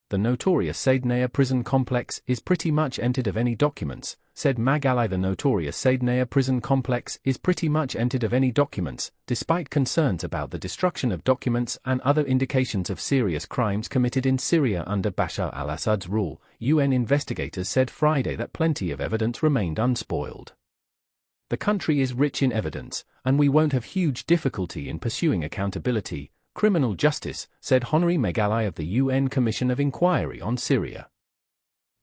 The notorious Saydnaya prison complex is pretty much emptied of any documents, said Megally. The notorious Saydnaya prison complex is pretty much emptied of any documents, despite concerns about the destruction of documents and other indications of serious crimes committed in Syria under Bashar al-Assad's rule. UN investigators said Friday that plenty of evidence remained unspoiled. The country is rich in evidence, and we won't have huge difficulty in pursuing accountability, criminal justice, said Hanny Megally of the UN Commission of Inquiry on Syria.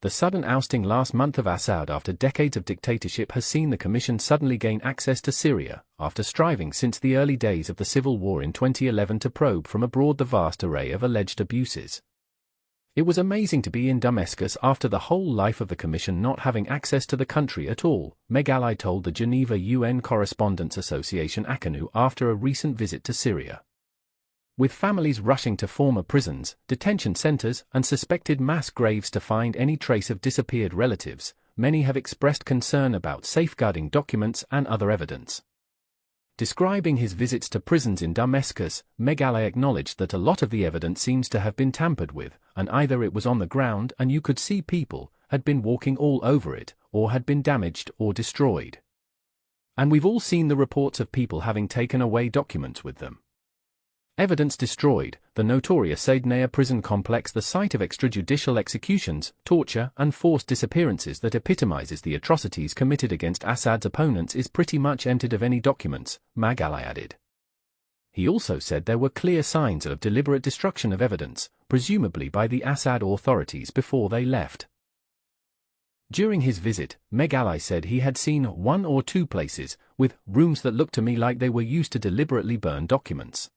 The sudden ousting last month of Assad after decades of dictatorship has seen the Commission suddenly gain access to Syria, after striving since the early days of the civil war in 2011 to probe from abroad the vast array of alleged abuses. It was amazing to be in Damascus after the whole life of the Commission not having access to the country at all, Megally told the Geneva UN Correspondents Association ACANU after a recent visit to Syria. With families rushing to former prisons, detention centers, and suspected mass graves to find any trace of disappeared relatives, many have expressed concern about safeguarding documents and other evidence. Describing his visits to prisons in Damascus, Megally acknowledged that a lot of the evidence seems to have been tampered with, and either it was on the ground and you could see people, had been walking all over it, or had been damaged or destroyed. And we've all seen the reports of people having taken away documents with them. Evidence destroyed. The notorious Saydnaya prison complex, the site of extrajudicial executions, torture, and forced disappearances that epitomizes the atrocities committed against Assad's opponents, is pretty much emptied of any documents, Megally added. He also said there were clear signs of deliberate destruction of evidence, presumably by the Assad authorities before they left. During his visit, Megally said he had seen 1 or 2 places, with rooms that looked to me like they were used to deliberately burn documents.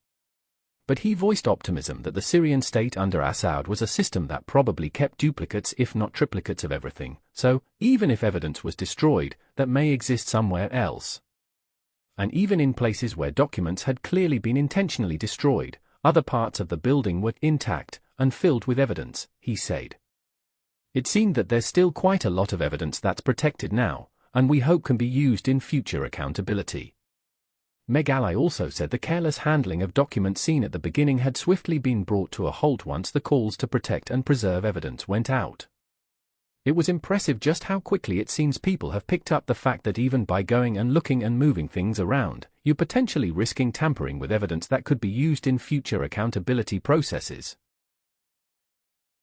But he voiced optimism that the Syrian state under Assad was a system that probably kept duplicates if not triplicates of everything, so, even if evidence was destroyed, that may exist somewhere else. And even in places where documents had clearly been intentionally destroyed, other parts of the building were intact and filled with evidence, he said. It seemed that there's still quite a lot of evidence that's protected now, and we hope can be used in future accountability. Megally also said the careless handling of documents seen at the beginning had swiftly been brought to a halt once the calls to protect and preserve evidence went out. It was impressive just how quickly it seems people have picked up the fact that even by going and looking and moving things around, you're potentially risking tampering with evidence that could be used in future accountability processes.